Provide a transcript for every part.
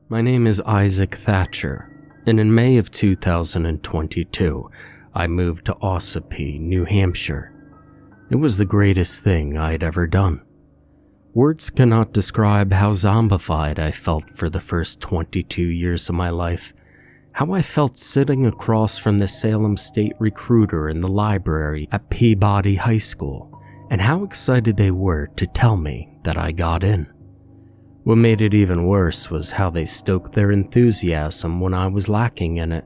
My name is Isaac Thatcher, and in May of 2022, I moved to Ossipee, New Hampshire. It was the greatest thing I'd ever done. Words cannot describe how zombified I felt for the first 22 years of my life, how I felt sitting across from the Salem State recruiter in the library at Peabody High School, and how excited they were to tell me that I got in. What made it even worse was how they stoked their enthusiasm when I was lacking in it.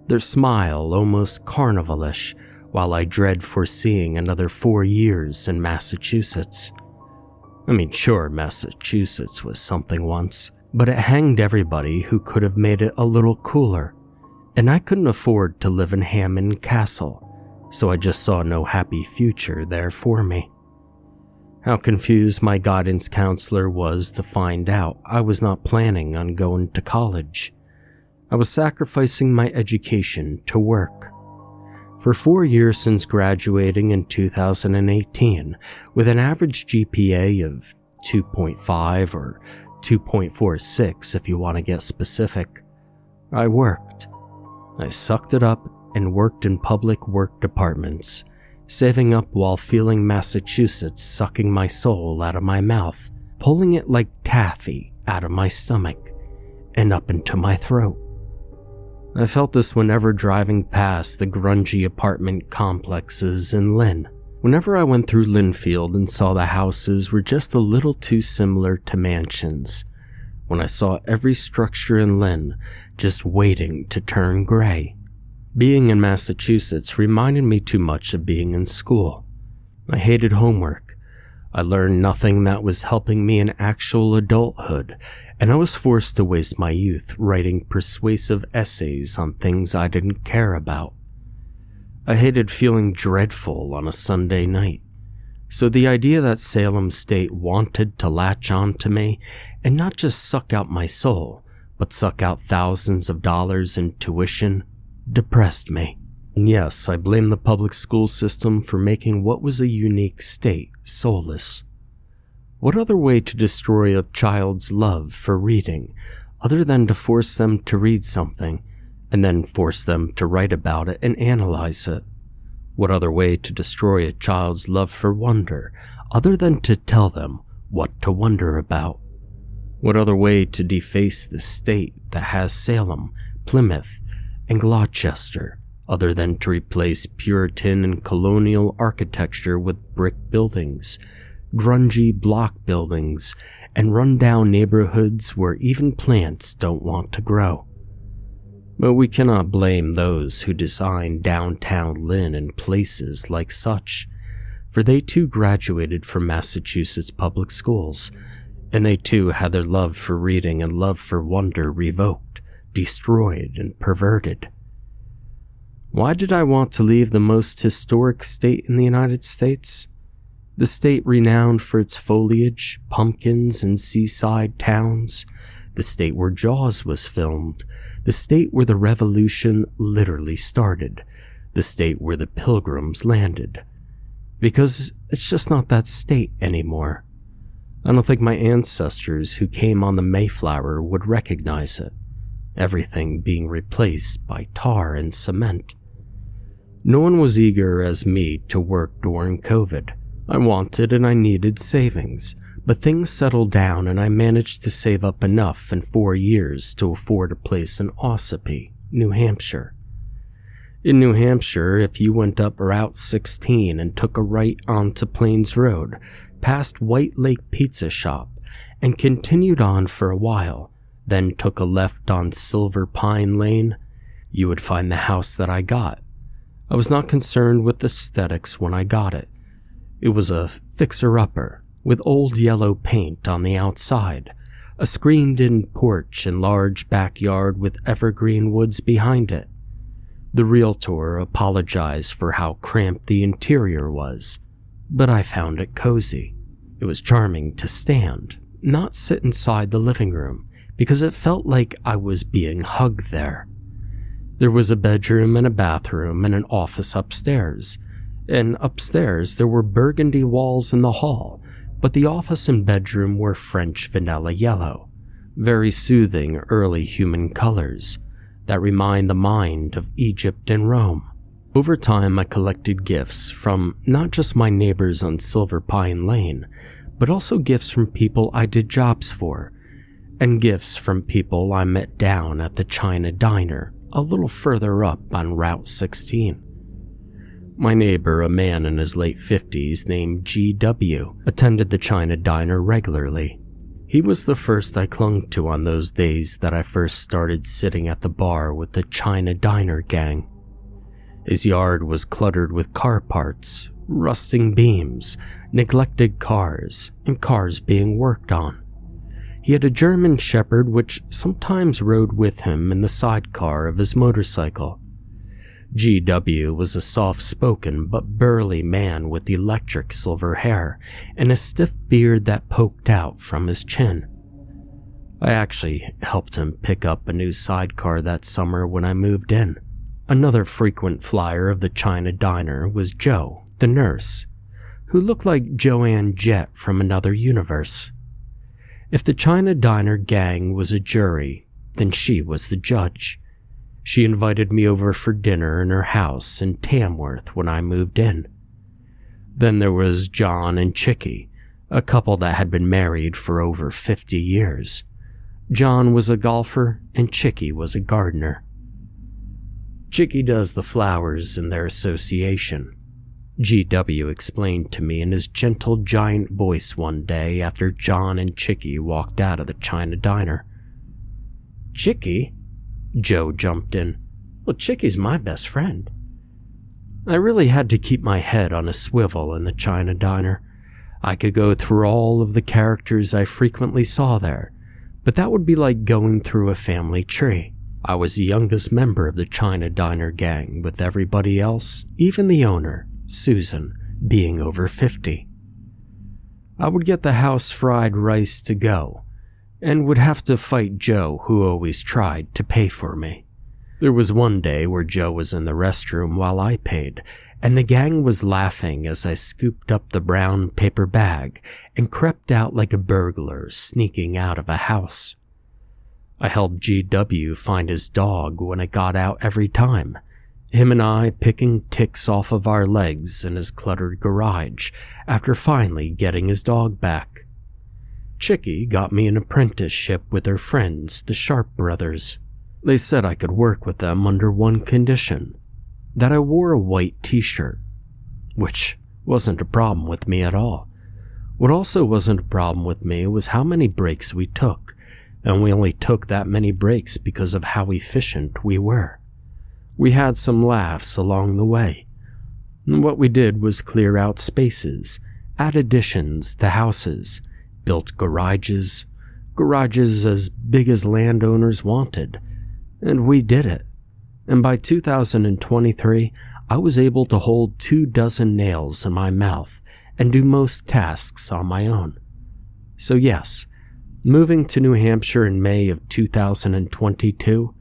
Their smile almost carnivalish, while I dread foreseeing another 4 years in Massachusetts. I mean, sure, Massachusetts was something once, but it hanged everybody who could have made it a little cooler, and I couldn't afford to live in Hammond Castle, so I just saw no happy future there for me. How confused my guidance counselor was to find out I was not planning on going to college. I was sacrificing my education to work. For 4 years since graduating in 2018, with an average GPA of 2.5 or 2.46 if you want to get specific, I worked. I sucked it up and worked in public work departments, saving up while feeling Massachusetts sucking my soul out of my mouth, pulling it like taffy out of my stomach and up into my throat. I felt this whenever driving past the grungy apartment complexes in Lynn. Whenever I went through Linfield and saw the houses were just a little too similar to mansions. When I saw every structure in Lynn just waiting to turn gray. Being in Massachusetts reminded me too much of being in school. I hated homework. I learned nothing that was helping me in actual adulthood, and I was forced to waste my youth writing persuasive essays on things I didn't care about. I hated feeling dreadful on a Sunday night, so the idea that Salem State wanted to latch on to me and not just suck out my soul, but suck out thousands of dollars in tuition depressed me. And yes, I blame the public school system for making what was a unique state soulless. What other way to destroy a child's love for reading other than to force them to read something and then force them to write about it and analyze it? What other way to destroy a child's love for wonder other than to tell them what to wonder about? What other way to deface the state that has Salem, Plymouth, and Gloucester other than to replace Puritan and colonial architecture with brick buildings, grungy block buildings, and run-down neighborhoods where even plants don't want to grow? But we cannot blame those who design downtown Lynn and places like such, for they too graduated from Massachusetts public schools, and they too had their love for reading and love for wonder revoked, destroyed, and perverted. Why did I want to leave the most historic state in the United States? The state renowned for its foliage, pumpkins, and seaside towns. The state where Jaws was filmed. The state where the Revolution literally started. The state where the Pilgrims landed. Because it's just not that state anymore. I don't think my ancestors who came on the Mayflower would recognize it. Everything being replaced by tar and cement. No one was eager as me to work during COVID. I wanted and I needed savings, but things settled down and I managed to save up enough in 4 years to afford a place in Ossipee, New Hampshire. In New Hampshire, if you went up Route 16 and took a right onto Plains Road, past White Lake Pizza Shop, and continued on for a while, then took a left on Silver Pine Lane, you would find the house that I got. I was not concerned with aesthetics when I got it. It was a fixer-upper, with old yellow paint on the outside, a screened-in porch and large backyard with evergreen woods behind it. The realtor apologized for how cramped the interior was, but I found it cozy. It was charming to stand, not sit inside the living room, because it felt like I was being hugged there. There was a bedroom and a bathroom and an office upstairs, and upstairs there were burgundy walls in the hall, but the office and bedroom were French vanilla yellow, very soothing early human colors that remind the mind of Egypt and Rome. Over time, I collected gifts from not just my neighbors on Silver Pine Lane, but also gifts from people I did jobs for, and gifts from people I met down at the China Diner a little further up on Route 16. My neighbor, a man in his late 50s named G.W., attended the China Diner regularly. He was the first I clung to on those days that I first started sitting at the bar with the China Diner gang. His yard was cluttered with car parts, rusting beams, neglected cars, and cars being worked on. He had a German Shepherd which sometimes rode with him in the sidecar of his motorcycle. G.W. was a soft-spoken but burly man with electric silver hair and a stiff beard that poked out from his chin. I actually helped him pick up a new sidecar that summer when I moved in. Another frequent flyer of the China Diner was Jo, the nurse, who looked like Joanne Jett from another universe. If the China Diner gang was a jury, then she was the judge. She invited me over for dinner in her house in Tamworth when I moved in. Then there was John and Chickie, a couple that had been married for over 50 years. John was a golfer and Chickie was a gardener. Chickie does the flowers in their association, G.W. explained to me in his gentle giant voice one day after John and Chickie walked out of the China Diner. Chickie? Joe jumped in. Well, Chickie's my best friend. I really had to keep my head on a swivel in the China Diner. I could go through all of the characters I frequently saw there, but that would be like going through a family tree. I was the youngest member of the China Diner gang, with everybody else, even the owner, Susan, being over 50. I would get the house fried rice to go, and would have to fight Joe, who always tried to pay for me. There was one day where Joe was in the restroom while I paid, and the gang was laughing as I scooped up the brown paper bag and crept out like a burglar sneaking out of a house. I helped G.W. find his dog when it got out every time, him and I picking ticks off of our legs in his cluttered garage after finally getting his dog back. Chickie got me an apprenticeship with her friends, the Sharp brothers. They said I could work with them under one condition, that I wore a white t-shirt, which wasn't a problem with me at all. What also wasn't a problem with me was how many breaks we took, and we only took that many breaks because of how efficient we were. We had some laughs along the way. What we did was clear out spaces, add additions to houses, built garages as big as landowners wanted, and we did it. And by 2023, I was able to hold 24 nails in my mouth and do most tasks on my own. So yes, moving to New Hampshire in May of 2022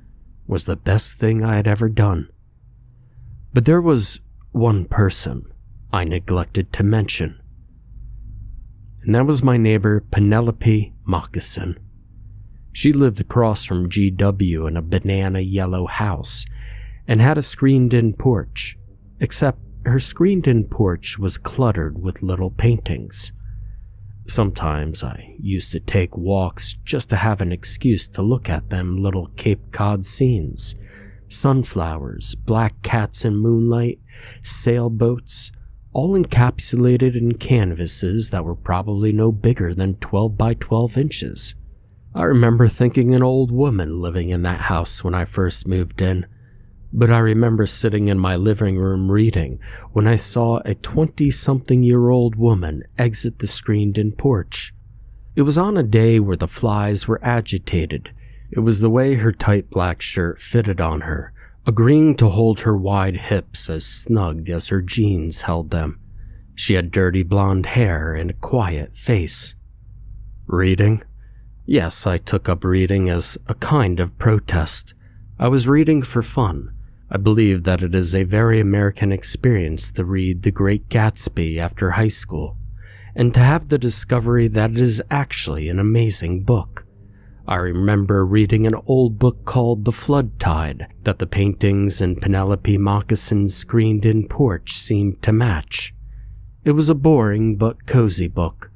was the best thing I had ever done. But there was one person I neglected to mention, and that was my neighbor Penelope Moccasin. She lived across from G.W. in a banana yellow house and had a screened-in porch, except her screened-in porch was cluttered with little paintings. Sometimes I used to take walks just to have an excuse to look at them little Cape Cod scenes. Sunflowers, black cats in moonlight, sailboats, all encapsulated in canvases that were probably no bigger than 12 by 12 inches. I remember thinking an old woman living in that house when I first moved in, but I remember sitting in my living room reading when I saw a 20-something-year-old woman exit the screened-in porch. It was on a day where the flies were agitated. It was the way her tight black shirt fitted on her, agreeing to hold her wide hips as snug as her jeans held them. She had dirty blonde hair and a quiet face. Reading? Yes, I took up reading as a kind of protest. I was reading for fun. I believe that it is a very American experience to read The Great Gatsby after high school, and to have the discovery that it is actually an amazing book. I remember reading an old book called The Flood Tide that the paintings in Penelope Moccason's screened-in porch seemed to match. It was a boring but cozy book.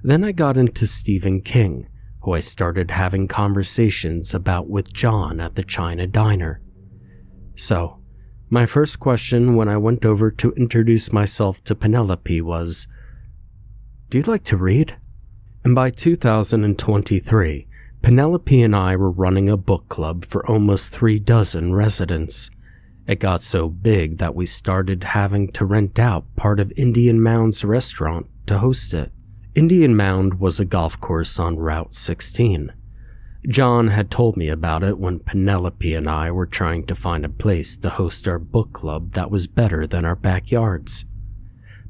Then I got into Stephen King, who I started having conversations about with John at the China Diner. So, my first question when I went over to introduce myself to Penelope was, "Do you like to read?" And by 2023, Penelope and I were running a book club for almost 36 residents. It got so big that we started having to rent out part of Indian Mound's restaurant to host it. Indian Mound was a golf course on Route 16. John had told me about it when Penelope and I were trying to find a place to host our book club that was better than our backyards.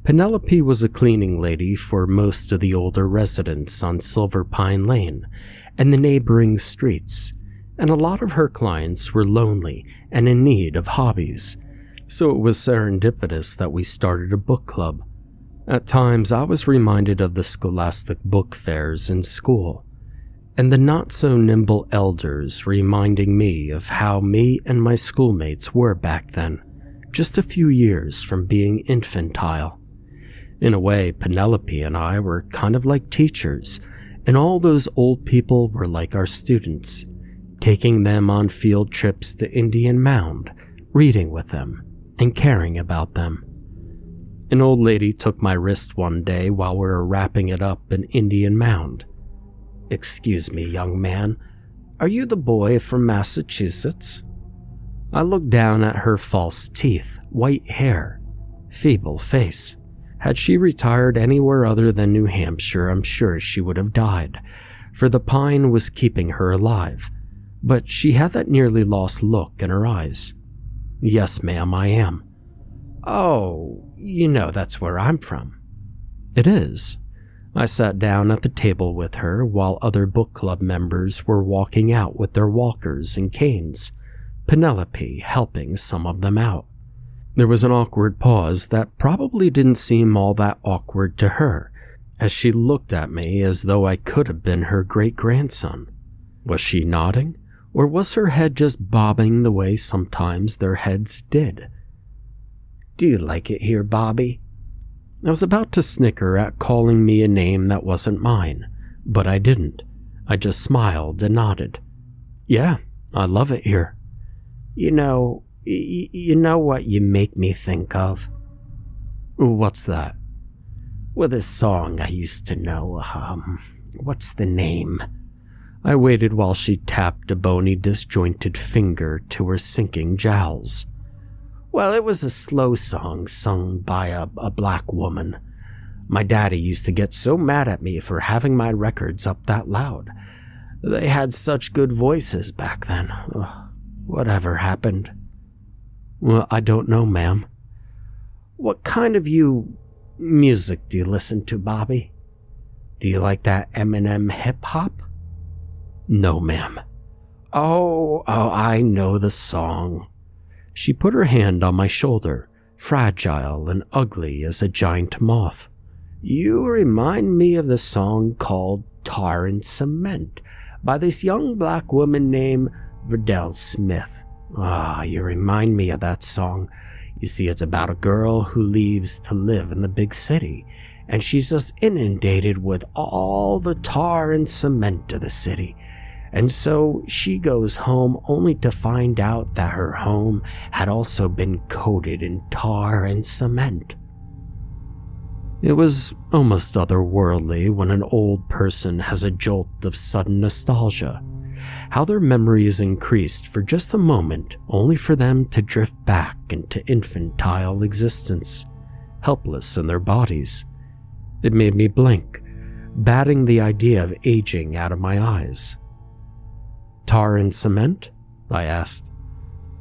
Penelope was a cleaning lady for most of the older residents on Silver Pine Lane and the neighboring streets, and a lot of her clients were lonely and in need of hobbies, so it was serendipitous that we started a book club. At times, I was reminded of the scholastic book fairs in school, and the not-so-nimble elders reminding me of how me and my schoolmates were back then, just a few years from being infantile. In a way, Penelope and I were kind of like teachers, and all those old people were like our students, taking them on field trips to Indian Mound, reading with them, and caring about them. An old lady took my wrist one day while we were wrapping it up in Indian Mound. "Excuse me, young man, are you the boy from Massachusetts?" I looked down at her false teeth, white hair, feeble face. Had she retired anywhere other than New Hampshire, I'm sure she would have died, for the pine was keeping her alive, but she had that nearly lost look in her eyes. "Yes, ma'am, I am." "Oh, you know that's where I'm from." "It is." I sat down at the table with her while other book club members were walking out with their walkers and canes, Penelope helping some of them out. There was an awkward pause that probably didn't seem all that awkward to her, as she looked at me as though I could have been her great-grandson. Was she nodding, or was her head just bobbing the way sometimes their heads did? "Do you like it here, Bobby?" I was about to snicker at calling me a name that wasn't mine, but I didn't. I just smiled and nodded. "Yeah, I love it here." You know what you make me think of?" "What's that?" "Well, this song I used to know, what's the name?" I waited while she tapped a bony, disjointed finger to her sinking jowls. "Well, it was a slow song sung by a black woman. My daddy used to get so mad at me for having my records up that loud. They had such good voices back then. Whatever happened?" "Well, I don't know, ma'am." "What kind of music do you listen to, Bobby? Do you like that Eminem hip-hop?" "No, ma'am." Oh, I know the song." She put her hand on my shoulder, fragile and ugly as a giant moth. "You remind me of the song called Tar and Cement by this young black woman named Verdell Smith. You remind me of that song. You see, it's about a girl who leaves to live in the big city, and she's just inundated with all the tar and cement of the city. And so she goes home only to find out that her home had also been coated in tar and cement." It was almost otherworldly when an old person has a jolt of sudden nostalgia. How their memories increased for just a moment, only for them to drift back into infantile existence, helpless in their bodies. It made me blink, batting the idea of aging out of my eyes. "Tar and cement?" I asked.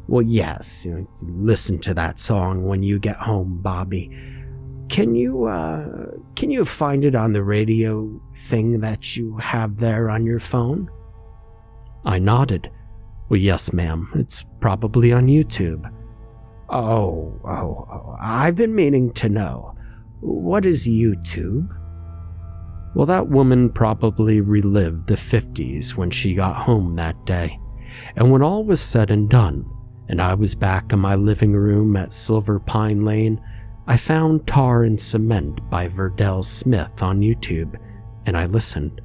"Well, yes. Listen to that song when you get home, Bobby. Can you find it on the radio thing that you have there on your phone?" I nodded. "Well, yes, ma'am. It's probably on YouTube." Oh, I've been meaning to know. What is YouTube?" Well, that woman probably relived the 50s when she got home that day. And when all was said and done, and I was back in my living room at Silver Pine Lane, I found Tar and Cement by Verdell Smith on YouTube, and I listened.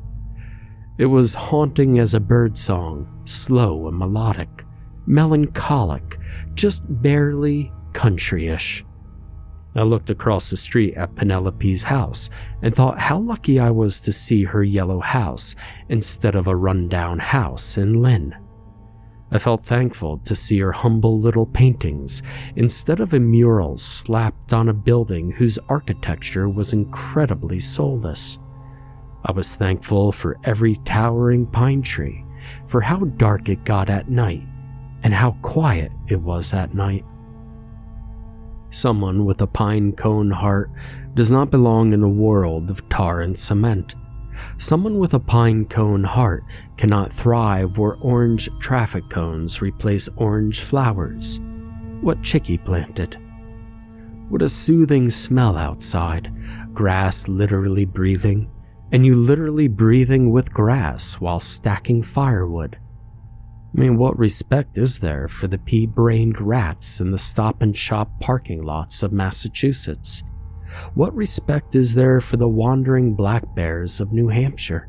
It was haunting as a bird song, slow and melodic, melancholic, just barely countryish. I looked across the street at Penelope's house and thought how lucky I was to see her yellow house instead of a rundown house in Lynn. I felt thankful to see her humble little paintings instead of a mural slapped on a building whose architecture was incredibly soulless. I was thankful for every towering pine tree, for how dark it got at night, and how quiet it was at night. Someone with a pine cone heart does not belong in a world of tar and cement. Someone with a pine cone heart cannot thrive where orange traffic cones replace orange flowers. What Chicky planted. What a soothing smell outside, grass literally breathing, and you literally breathing with grass while stacking firewood. I mean, what respect is there for the pea-brained rats in the Stop and Shop parking lots of Massachusetts? What respect is there for the wandering black bears of New Hampshire?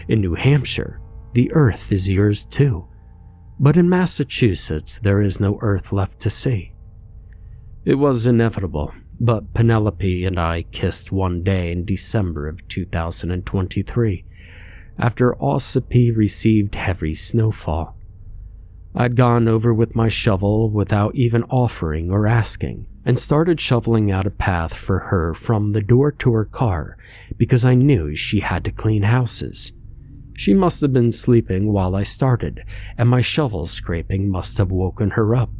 In New Hampshire, the earth is yours too, but in Massachusetts there is no earth left to see. It was inevitable, but Penelope and I kissed one day in December of 2023, after Ossipee received heavy snowfall. I'd gone over with my shovel without even offering or asking, and started shoveling out a path for her from the door to her car because I knew she had to clean houses. She must have been sleeping while I started, and my shovel scraping must have woken her up.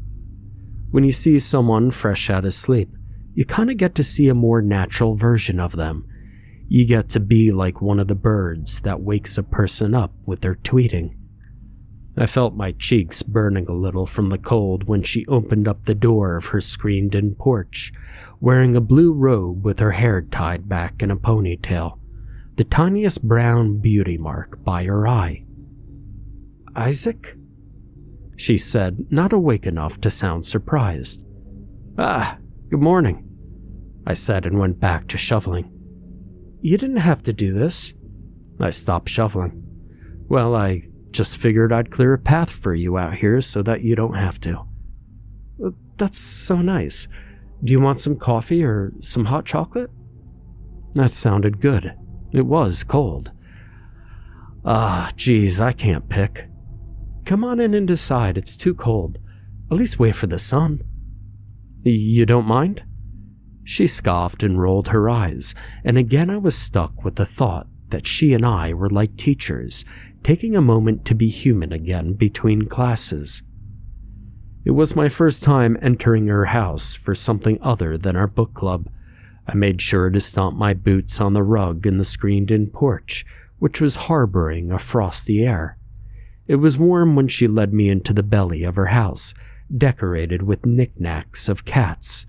When you see someone fresh out of sleep, you kind of get to see a more natural version of them. You get to be like one of the birds that wakes a person up with their tweeting. I felt my cheeks burning a little from the cold when she opened up the door of her screened-in porch, wearing a blue robe with her hair tied back in a ponytail, the tiniest brown beauty mark by her eye. "Isaac?" she said, not awake enough to sound surprised. "Ah, good morning," I said and went back to shoveling. "You didn't have to do this." I stopped shoveling. "Well, I just figured I'd clear a path for you out here so that you don't have to." "That's so nice. Do you want some coffee or some hot chocolate?" That sounded good. It was cold. Geez, I can't pick. "Come on in and decide. It's too cold. At least wait for the sun." "You don't mind?" She scoffed and rolled her eyes, and again I was stuck with the thought that she and I were like teachers, taking a moment to be human again between classes. It was my first time entering her house for something other than our book club. I made sure to stomp my boots on the rug in the screened-in porch, which was harboring a frosty air. It was warm when she led me into the belly of her house, decorated with knickknacks of cats.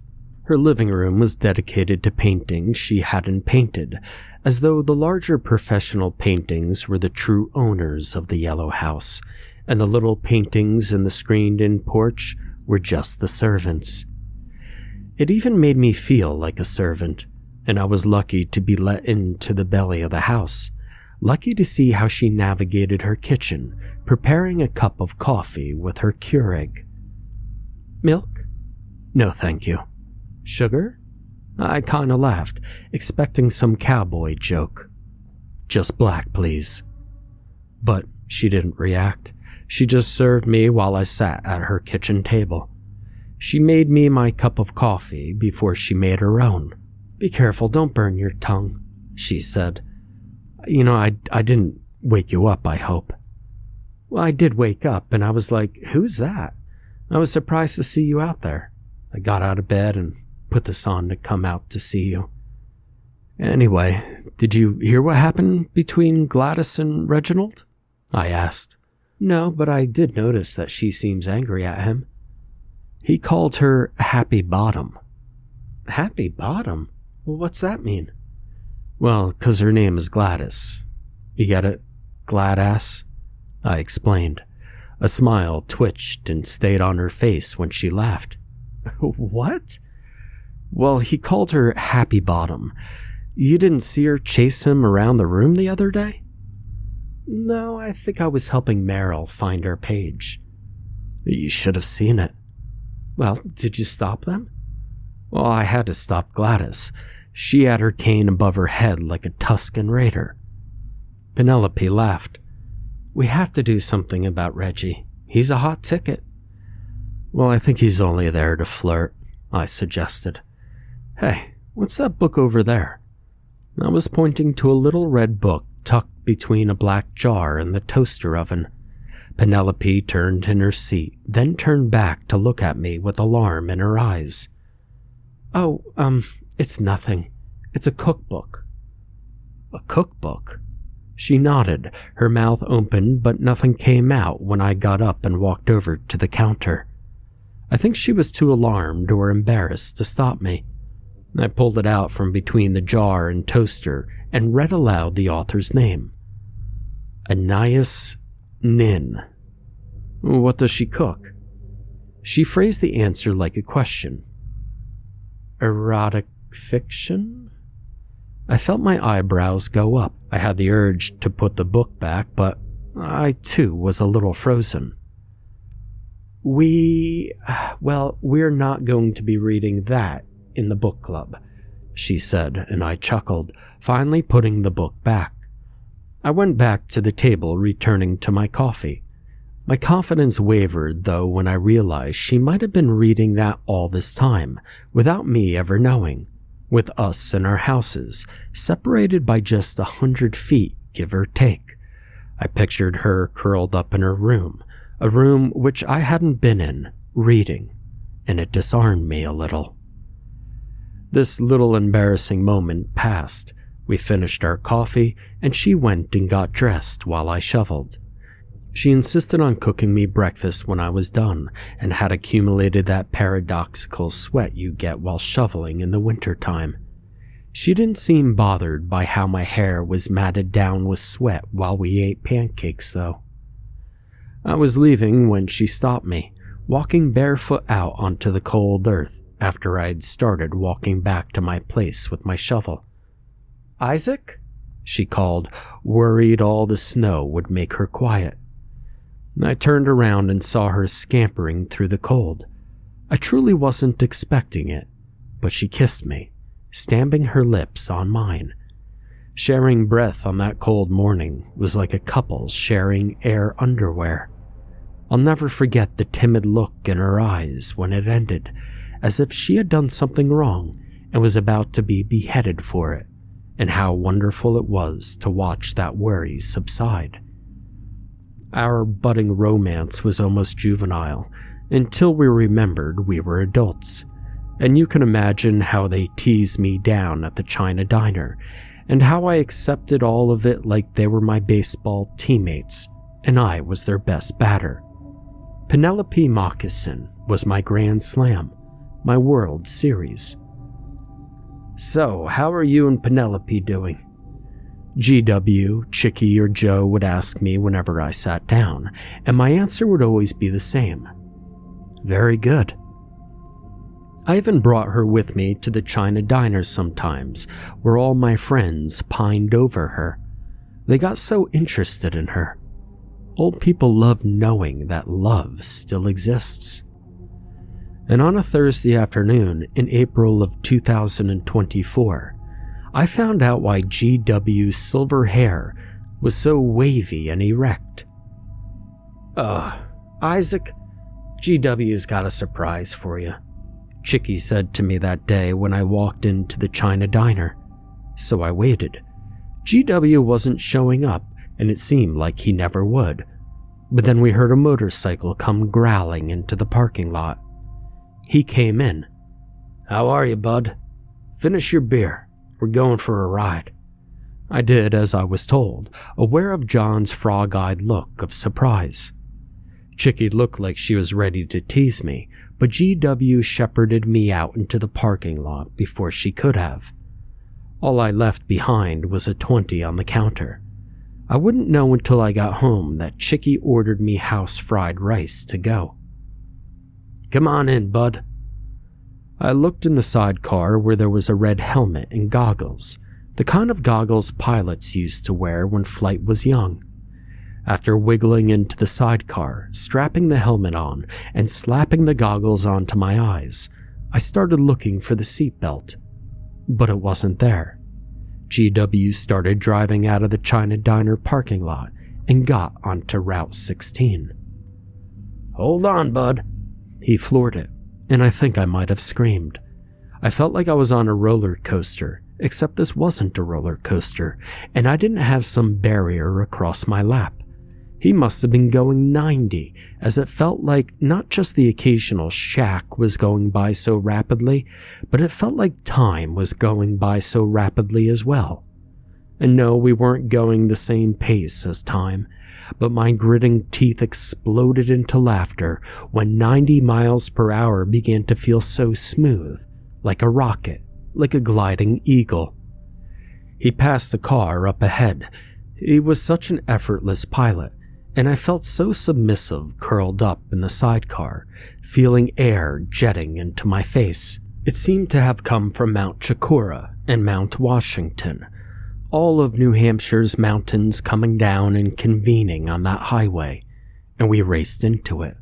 Her living room was dedicated to paintings she hadn't painted, as though the larger professional paintings were the true owners of the yellow house, and the little paintings in the screened-in porch were just the servants. It even made me feel like a servant, and I was lucky to be let into the belly of the house, lucky to see how she navigated her kitchen, preparing a cup of coffee with her Keurig. "Milk?" "No, thank you." "Sugar?" I kinda laughed, expecting some cowboy joke. "Just black, please." But she didn't react. She just served me while I sat at her kitchen table. She made me my cup of coffee before she made her own. "Be careful, don't burn your tongue," she said. I didn't wake you up, I hope." "Well, I did wake up, and I was like, who's that? I was surprised to see you out there. I got out of bed and put this on to come out to see you." "Anyway, did you hear what happened between Gladys and Reginald?" I asked. "No, but I did notice that she seems angry at him." "He called her Happy Bottom." "Happy Bottom? Well, what's that mean?" Well, 'cause her name is Gladys. You get it? Gladass? I explained. A smile twitched and stayed on her face when she laughed. What? Well, he called her Happy Bottom. You didn't see her chase him around the room the other day? No, I think I was helping Meryl find her page. You should have seen it. Well, did you stop them? Well, I had to stop Gladys. She had her cane above her head like a Tuscan raider. Penelope laughed. We have to do something about Reggie. He's a hot ticket. Well, I think he's only there to flirt, I suggested. Hey, what's that book over there? I was pointing to a little red book tucked between a black jar and the toaster oven. Penelope turned in her seat, then turned back to look at me with alarm in her eyes. Oh, it's nothing. It's a cookbook. A cookbook? She nodded, her mouth open, but nothing came out when I got up and walked over to the counter. I think she was too alarmed or embarrassed to stop me. I pulled it out from between the jar and toaster and read aloud the author's name. Anais Nin. What does she cook? She phrased the answer like a question. Erotic fiction? I felt my eyebrows go up. I had the urge to put the book back, but I too was a little frozen. We're not going to be reading that in the book club, she said, and I chuckled, finally putting the book back. I went back to the table, returning to my coffee. My confidence wavered, though, when I realized she might have been reading that all this time, without me ever knowing, with us in our houses, separated by just 100 feet, give or take. I pictured her curled up in her room, a room which I hadn't been in, reading, and it disarmed me a little. This little embarrassing moment passed. We finished our coffee, and she went and got dressed while I shoveled. She insisted on cooking me breakfast when I was done, and had accumulated that paradoxical sweat you get while shoveling in the wintertime. She didn't seem bothered by how my hair was matted down with sweat while we ate pancakes, though. I was leaving when she stopped me, walking barefoot out onto the cold earth after I had started walking back to my place with my shovel. Isaac? She called, worried all the snow would make her quiet. I turned around and saw her scampering through the cold. I truly wasn't expecting it, but she kissed me, stamping her lips on mine. Sharing breath on that cold morning was like a couple sharing air underwear. I'll never forget the timid look in her eyes when it ended, as if she had done something wrong and was about to be beheaded for it, and how wonderful it was to watch that worry subside. Our budding romance was almost juvenile, until we remembered we were adults, and you can imagine how they teased me down at the China Diner, and how I accepted all of it like they were my baseball teammates, and I was their best batter. Penelope Moccasin was my grand slam, my World Series. So, how are you and Penelope doing? GW, Chicky, or Joe would ask me whenever I sat down, and my answer would always be the same. Very good. I even brought her with me to the China Diner sometimes, where all my friends pined over her. They got so interested in her. Old people love knowing that love still exists. And on a Thursday afternoon in April of 2024, I found out why GW's silver hair was so wavy and erect. Isaac, GW's got a surprise for you, Chicky said to me that day when I walked into the China Diner. So I waited. GW wasn't showing up, and it seemed like he never would. But then we heard a motorcycle come growling into the parking lot. He came in. How are you, bud? Finish your beer. We're going for a ride. I did as I was told, aware of John's frog-eyed look of surprise. Chicky looked like she was ready to tease me, but GW shepherded me out into the parking lot before she could have. All I left behind was a 20 on the counter. I wouldn't know until I got home that Chickie ordered me house fried rice to go. "Come on in, bud." I looked in the sidecar where there was a red helmet and goggles, the kind of goggles pilots used to wear when flight was young. After wiggling into the sidecar, strapping the helmet on, and slapping the goggles onto my eyes, I started looking for the seatbelt, but it wasn't there. GW started driving out of the China Diner parking lot and got onto Route 16. "Hold on, bud." He floored it, and I think I might have screamed. I felt like I was on a roller coaster, except this wasn't a roller coaster, and I didn't have some barrier across my lap. He must have been going 90, as it felt like not just the occasional shack was going by so rapidly, but it felt like time was going by so rapidly as well. And no, we weren't going the same pace as time, but my gritting teeth exploded into laughter when 90 miles per hour began to feel so smooth, like a rocket, like a gliding eagle. He passed the car up ahead. He was such an effortless pilot, and I felt so submissive curled up in the sidecar, feeling air jetting into my face. It seemed to have come from Mount Chikora and Mount Washington, all of New Hampshire's mountains coming down and convening on that highway, and we raced into it.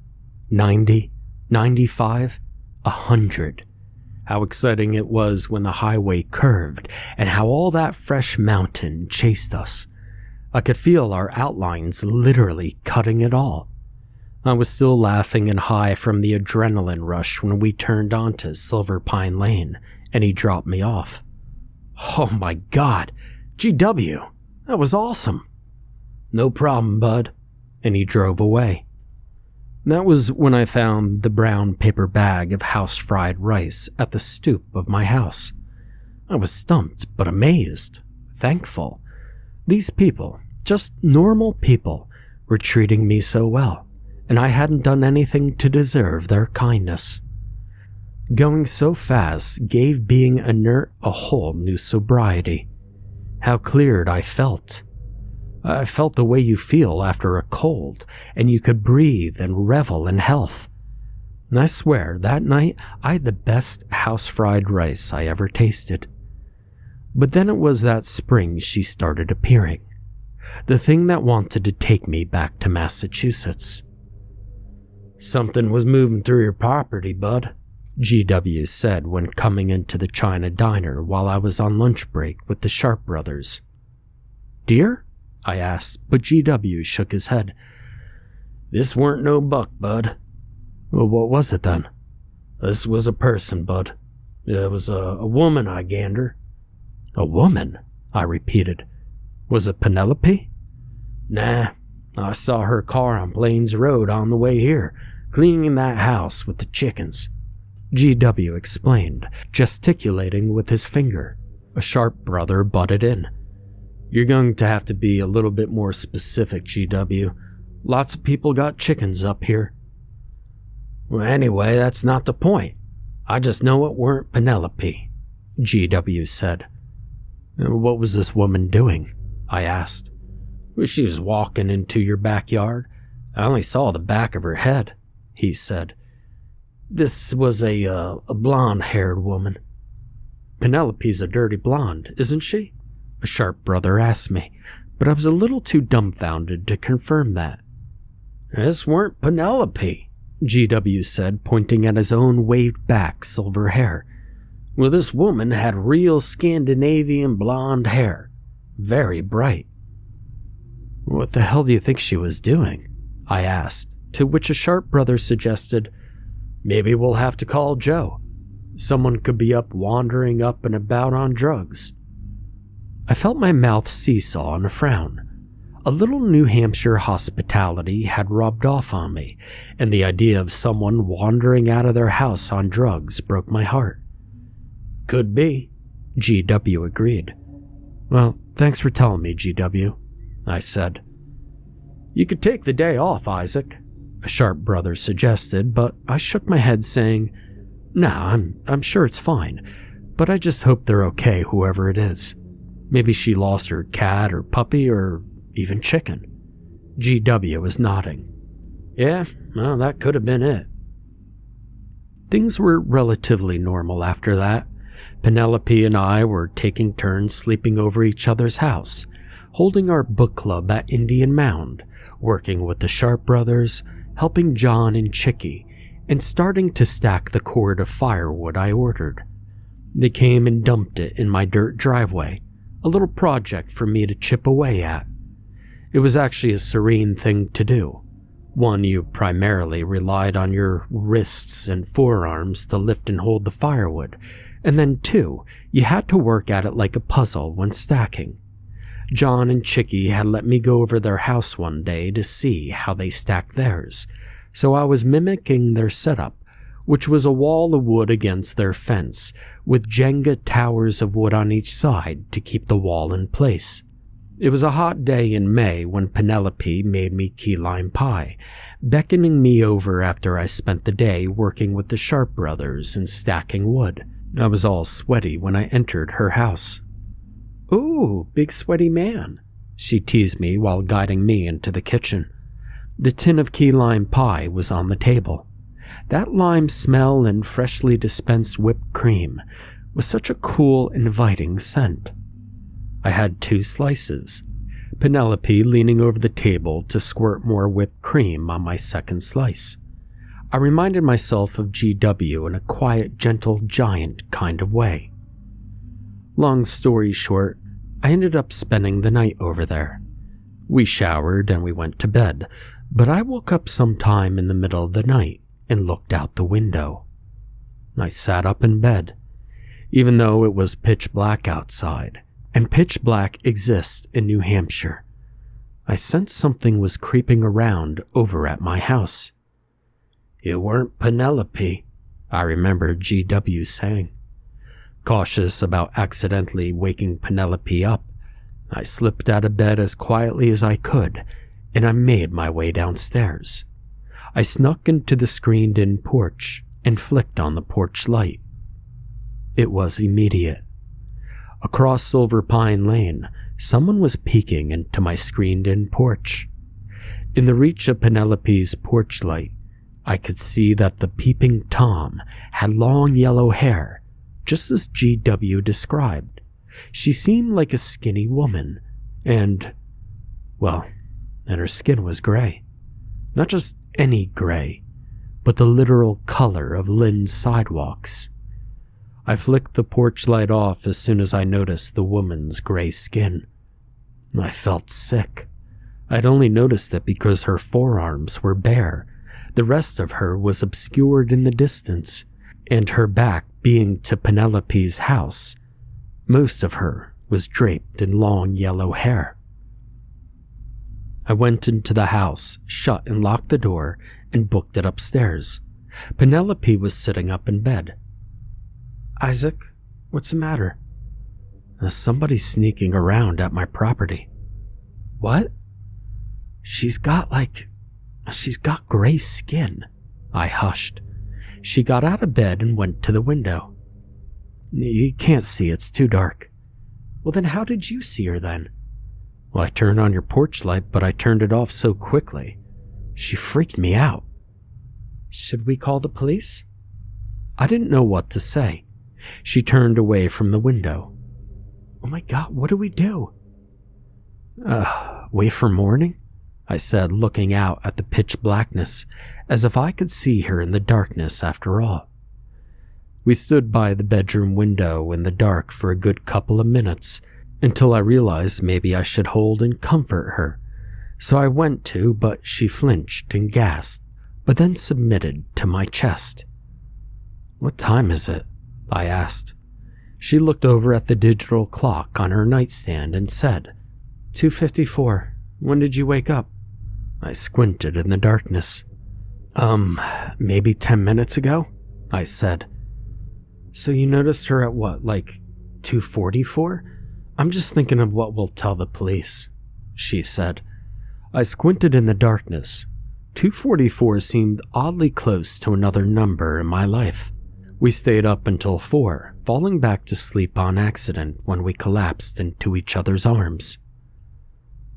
90, 95, 100. How exciting it was when the highway curved, and how all that fresh mountain chased us. I could feel our outlines literally cutting it all. I was still laughing and high from the adrenaline rush when we turned onto Silver Pine Lane, and he dropped me off. "Oh my God, GW, that was awesome." "No problem, bud," and he drove away. That was when I found the brown paper bag of house-fried rice at the stoop of my house. I was stumped but amazed, thankful. These people, just normal people, were treating me so well, and I hadn't done anything to deserve their kindness. Going so fast gave being inert a whole new sobriety. How cleared I felt. I felt the way you feel after a cold, and you could breathe and revel in health. And I swear, that night I had the best house-fried rice I ever tasted. But then it was that spring she started appearing. The thing that wanted to take me back to Massachusetts. "Something was moving through your property, bud," GW said when coming into the China Diner while I was on lunch break with the Sharp brothers. "Deer?" I asked, but GW shook his head. "This weren't no buck, bud." "Well, what was it then?" "This was a person, bud. It was a woman, I gander." "A woman?" I repeated. "Was it Penelope?" "Nah, I saw her car on Plains Road on the way here, cleaning that house with the chickens," GW explained, gesticulating with his finger. A Sharp brother butted in. "You're going to have to be a little bit more specific, GW. Lots of people got chickens up here." "Well, anyway, that's not the point. I just know it weren't Penelope," GW said. "What was this woman doing?" I asked. "Well, she was walking into your backyard. I only saw the back of her head," he said. "This was a blonde-haired woman." "Penelope's a dirty blonde, isn't she?" a Sharp brother asked me, but I was a little too dumbfounded to confirm that. "This weren't Penelope," GW said, pointing at his own waved-back silver hair. "Well, this woman had real Scandinavian blonde hair. Very bright." "What the hell do you think she was doing?" I asked, to which a Sharp brother suggested, "Maybe we'll have to call Joe. Someone could be up wandering up and about on drugs." I felt my mouth seesaw in a frown. A little New Hampshire hospitality had rubbed off on me, and the idea of someone wandering out of their house on drugs broke my heart. "Could be," GW agreed. "Well, thanks for telling me, GW," I said. "You could take the day off, Isaac," a Sharp brother suggested, but I shook my head saying, "Nah, I'm sure it's fine. but I just hope they're okay, whoever it is. Maybe she lost her cat or puppy or even chicken. GW was nodding. Yeah, well, that could have been it. Things were relatively normal after that. Penelope and I were taking turns sleeping over each other's house, holding our book club at Indian Mound, working with the Sharp brothers, helping John and Chicky, and starting to stack the cord of firewood I ordered. They came and dumped it in my dirt driveway, a little project for me to chip away at. It was actually a serene thing to do. One, you primarily relied on your wrists and forearms to lift and hold the firewood, and then two, you had to work at it like a puzzle when stacking. John and Chicky had let me go over their house one day to see how they stacked theirs, so I was mimicking their setup, which was a wall of wood against their fence, with Jenga towers of wood on each side to keep the wall in place. It was a hot day in May when Penelope made me key lime pie, beckoning me over after I spent the day working with the Sharp brothers and stacking wood. I was all sweaty when I entered her house. "Ooh, big sweaty man," she teased me while guiding me into the kitchen. The tin of key lime pie was on the table. That lime smell and freshly dispensed whipped cream was such a cool, inviting scent. I had 2 slices, Penelope leaning over the table to squirt more whipped cream on my second slice. I reminded myself of GW in a quiet, gentle giant kind of way. Long story short, I ended up spending the night over there. We showered and we went to bed, but I woke up sometime in the middle of the night and looked out the window. I sat up in bed, even though it was pitch black outside, and pitch black exists in New Hampshire. I sensed something was creeping around over at my house. "It weren't Penelope," I remember GW saying. Cautious about accidentally waking Penelope up, I slipped out of bed as quietly as I could, and I made my way downstairs. I snuck into the screened-in porch and flicked on the porch light. It was immediate. Across Silver Pine Lane, someone was peeking into my screened-in porch. In the reach of Penelope's porch light, I could see that the peeping Tom had long yellow hair, just as GW described. She seemed like a skinny woman, and her skin was gray. Not just any gray, but the literal color of Lynn's sidewalks. I flicked the porch light off as soon as I noticed the woman's gray skin. I felt sick. I'd only noticed it because her forearms were bare. The rest of her was obscured in the distance, and her back being to Penelope's house, most of her was draped in long yellow hair. I went into the house, shut and locked the door, and booked it upstairs. Penelope was sitting up in bed. "Isaac, what's the matter?" "There's somebody sneaking around at my property." "What?" She's got gray skin." I hushed. She got out of bed and went to the window. "You can't see, it's too dark." "Well, then how did you see her then?" "Well, I turned on your porch light, but I turned it off so quickly. She freaked me out." "Should we call the police?" I didn't know what to say. She turned away from the window. "Oh my God, what do we do?" Wait for morning?" I said, looking out at the pitch blackness, as if I could see her in the darkness after all. We stood by the bedroom window in the dark for a good couple of minutes, until I realized maybe I should hold and comfort her. So I went to, but she flinched and gasped, but then submitted to my chest. "What time is it?" I asked. She looked over at the digital clock on her nightstand and said, 2:54. When did you wake up?" I squinted in the darkness. Maybe 10 minutes ago," I said. "So you noticed her at what, like 2:44? I'm just thinking of what we'll tell the police," she said. I squinted in the darkness. 2:44 seemed oddly close to another number in my life. We stayed up until 4, falling back to sleep on accident when we collapsed into each other's arms.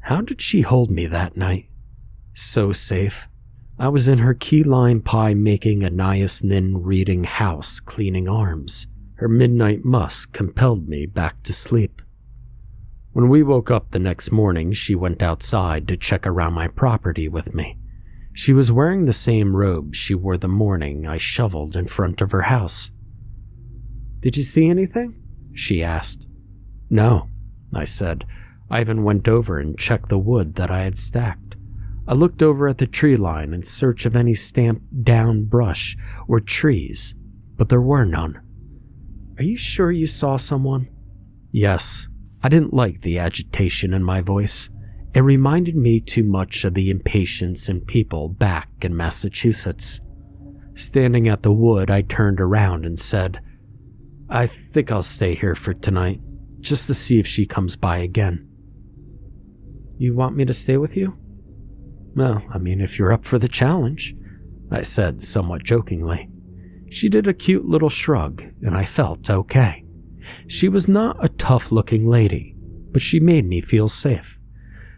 How did she hold me that night? So safe. I was in her key lime pie making Anais Nin reading house cleaning arms. Her midnight musk compelled me back to sleep. When we woke up the next morning, she went outside to check around my property with me. She was wearing the same robe she wore the morning I shoveled in front of her house. "Did you see anything?" she asked. "No," I said. I even went over and checked the wood that I had stacked. I looked over at the tree line in search of any stamped down brush or trees, but there were none. "Are you sure you saw someone?" "Yes." I didn't like the agitation in my voice. It reminded me too much of the impatience in people back in Massachusetts. Standing at the wood, I turned around and said, "I think I'll stay here for tonight, just to see if she comes by again." "You want me to stay with you?" "Well, if you're up for the challenge," I said somewhat jokingly. She did a cute little shrug, and I felt okay. She was not a tough-looking lady, but she made me feel safe,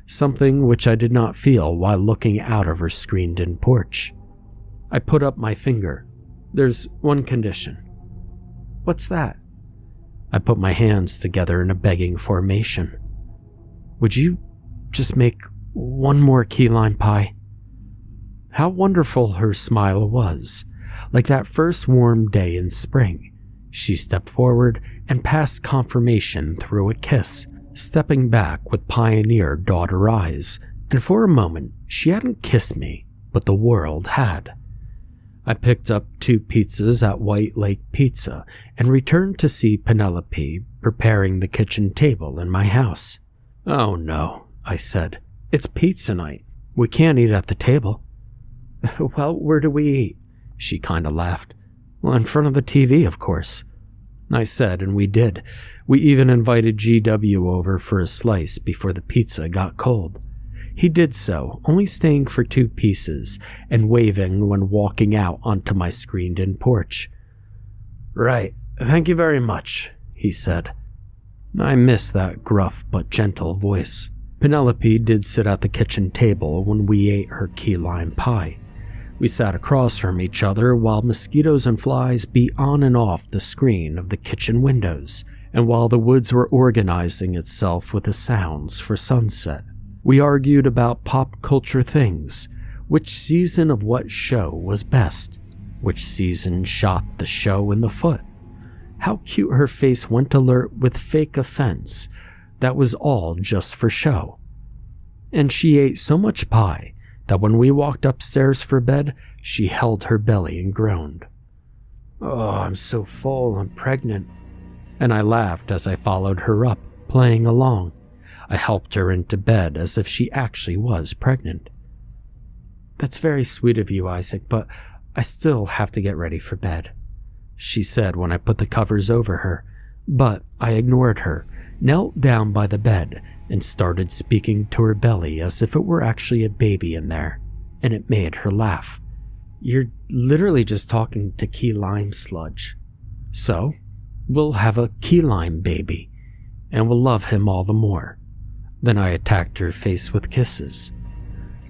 something which I did not feel while looking out of her screened-in porch. I put up my finger. "There's one condition." "What's that?" I put my hands together in a begging formation. "Would you just make one more key lime pie?" How wonderful her smile was. Like that first warm day in spring, she stepped forward and passed confirmation through a kiss, stepping back with pioneer daughter eyes, and for a moment she hadn't kissed me, but the world had. I picked up 2 pizzas at White Lake Pizza and returned to see Penelope preparing the kitchen table in my house. "Oh no," I said. "It's pizza night. We can't eat at the table." "Well, where do we eat?" She kinda laughed. "Well, in front of the TV, of course." I said, and we did. We even invited GW over for a slice before the pizza got cold. He did so, only staying for 2 pieces and waving when walking out onto my screened-in porch. "Right, thank you very much," he said. I missed that gruff but gentle voice. Penelope did sit at the kitchen table when we ate her key lime pie. We sat across from each other while mosquitoes and flies beat on and off the screen of the kitchen windows, and while the woods were organizing itself with the sounds for sunset. We argued about pop culture things, which season of what show was best, which season shot the show in the foot, how cute her face went alert with fake offense that was all just for show. And she ate so much pie that when we walked upstairs for bed, she held her belly and groaned. "Oh, I'm so full, I'm pregnant." And I laughed as I followed her up, playing along. I helped her into bed as if she actually was pregnant. "That's very sweet of you, Isaac, but I still have to get ready for bed," she said when I put the covers over her. But I ignored her, knelt down by the bed, and started speaking to her belly as if it were actually a baby in there, and it made her laugh. "You're literally just talking to key lime sludge. So, we'll have a key lime baby, and we'll love him all the more." Then I attacked her face with kisses.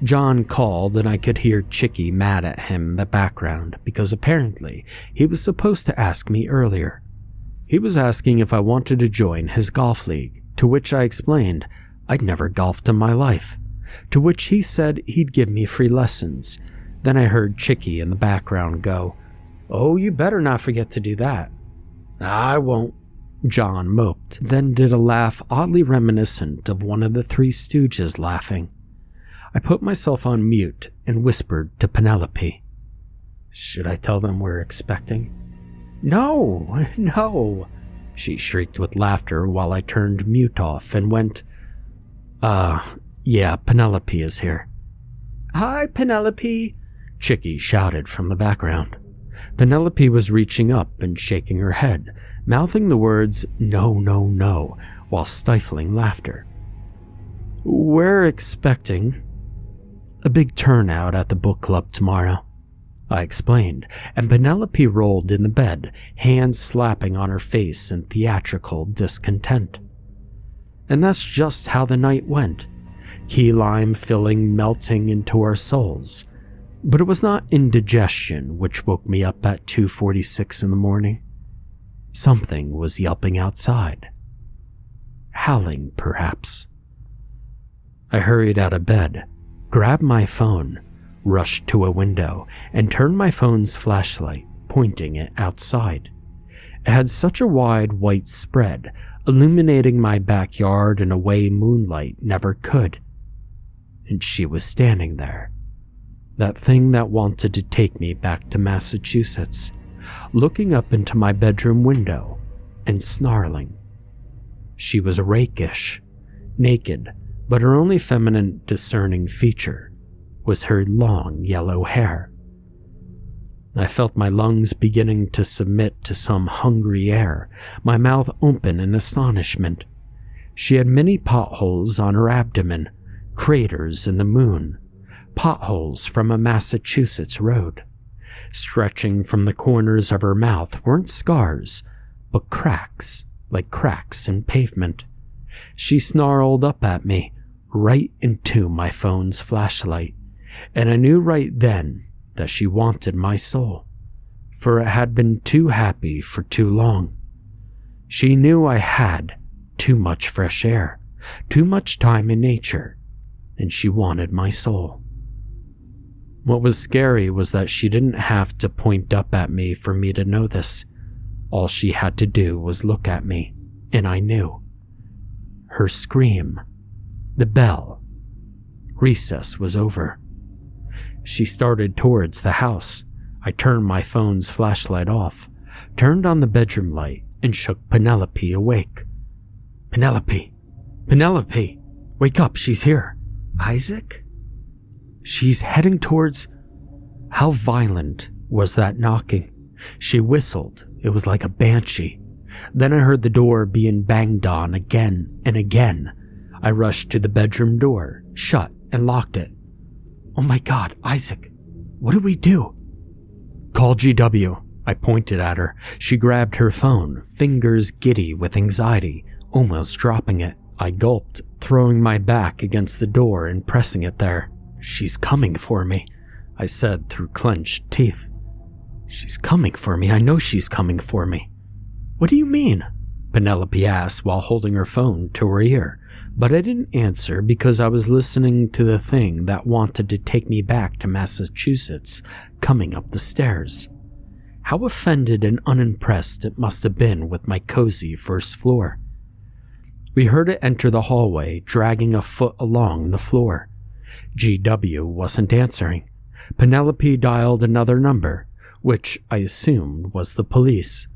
John called and I could hear Chicky mad at him in the background because apparently he was supposed to ask me earlier. He was asking if I wanted to join his golf league, to which I explained I'd never golfed in my life, to which he said he'd give me free lessons. Then I heard Chicky in the background go, "Oh, you better not forget to do that." "I won't," John moped, then did a laugh oddly reminiscent of one of the Three Stooges laughing. I put myself on mute and whispered to Penelope, "Should I tell them we're expecting?" "No, no," she shrieked with laughter while I turned mute off and went, yeah, Penelope is here." "Hi, Penelope," Chicky shouted from the background. Penelope was reaching up and shaking her head, mouthing the words, "No, no, no," while stifling laughter. "We're expecting a big turnout at the book club tomorrow." I explained, and Penelope rolled in the bed, hands slapping on her face in theatrical discontent. And that's just how the night went, key lime filling melting into our souls. But it was not indigestion which woke me up at 2:46 in the morning. Something was yelping outside. Howling, perhaps. I hurried out of bed, grabbed my phone, rushed to a window, and turned my phone's flashlight, pointing it outside. It had such a wide white spread, illuminating my backyard in a way moonlight never could. And she was standing there. That thing that wanted to take me back to Massachusetts, looking up into my bedroom window and snarling. She was rakish, naked, but her only feminine discerning feature was her long yellow hair. I felt my lungs beginning to submit to some hungry air, my mouth open in astonishment. She had many potholes on her abdomen, craters in the moon, potholes from a Massachusetts road. Stretching from the corners of her mouth weren't scars, but cracks, like cracks in pavement. She snarled up at me, right into my phone's flashlight, and I knew right then that she wanted my soul, for it had been too happy for too long. She knew I had too much fresh air, too much time in nature, and she wanted my soul. What was scary was that she didn't have to point up at me for me to know this. All she had to do was look at me, and I knew. Her scream, the bell. Recess was over. She started towards the house. I turned my phone's flashlight off, turned on the bedroom light, and shook Penelope awake. "Penelope! Penelope! Wake up, she's here!" "Isaac?" "She's heading towards..." How violent was that knocking? She whistled. It was like a banshee. Then I heard the door being banged on again and again. I rushed to the bedroom door, shut and locked it. "Oh my God, Isaac, what do we do?" "Call GW." I pointed at her. She grabbed her phone, fingers giddy with anxiety, almost dropping it. I gulped, throwing my back against the door and pressing it there. "She's coming for me," I said through clenched teeth. "She's coming for me. I know she's coming for me." "What do you mean?" Penelope asked while holding her phone to her ear, but I didn't answer because I was listening to the thing that wanted to take me back to Massachusetts coming up the stairs. How offended and unimpressed it must have been with my cozy first floor. We heard it enter the hallway, dragging a foot along the floor. GW wasn't answering. Penelope dialed another number, which I assumed was the police.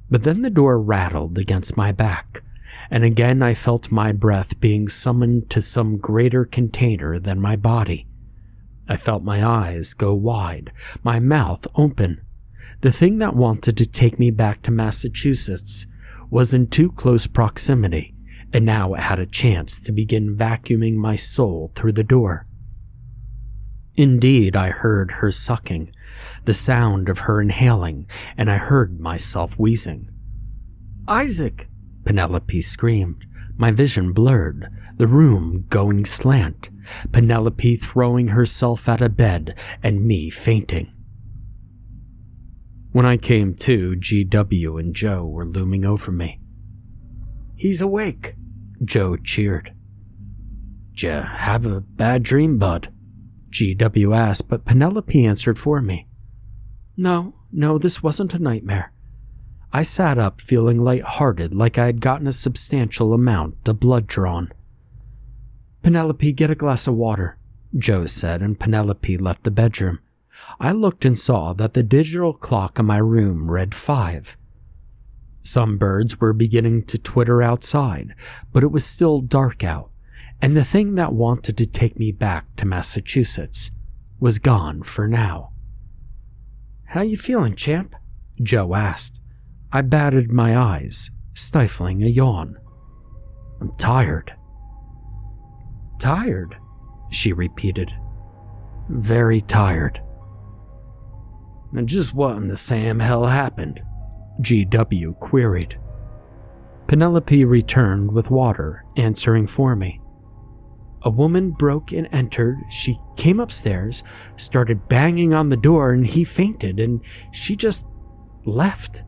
But then the door rattled against my back, and again I felt my breath being summoned to some greater container than my body. I felt my eyes go wide, my mouth open. The thing that wanted to take me back to Massachusetts was in too close proximity, and now it had a chance to begin vacuuming my soul through the door. Indeed, I heard her sucking, the sound of her inhaling, and I heard myself wheezing. "Isaac!" Penelope screamed, my vision blurred, the room going slant, Penelope throwing herself out of bed and me fainting. When I came to, GW and Joe were looming over me. "He's awake," Joe cheered. "D'ya have a bad dream, bud?" GW asked, but Penelope answered for me. No, this wasn't a nightmare." I sat up feeling light-hearted, like I had gotten a substantial amount of blood drawn. "Penelope, get a glass of water," Joe said, and Penelope left the bedroom. I looked and saw that the digital clock in my room read 5. Some birds were beginning to twitter outside, but it was still dark out, and the thing that wanted to take me back to Massachusetts was gone for now. "How you feeling, champ?" Joe asked. I batted my eyes, stifling a yawn. "I'm tired." "Tired?" she repeated. "Very tired." And just what in the Sam hell happened? GW queried. Penelope returned with water, answering for me. A woman broke and entered. She came upstairs, started banging on the door, and he fainted, and she just left.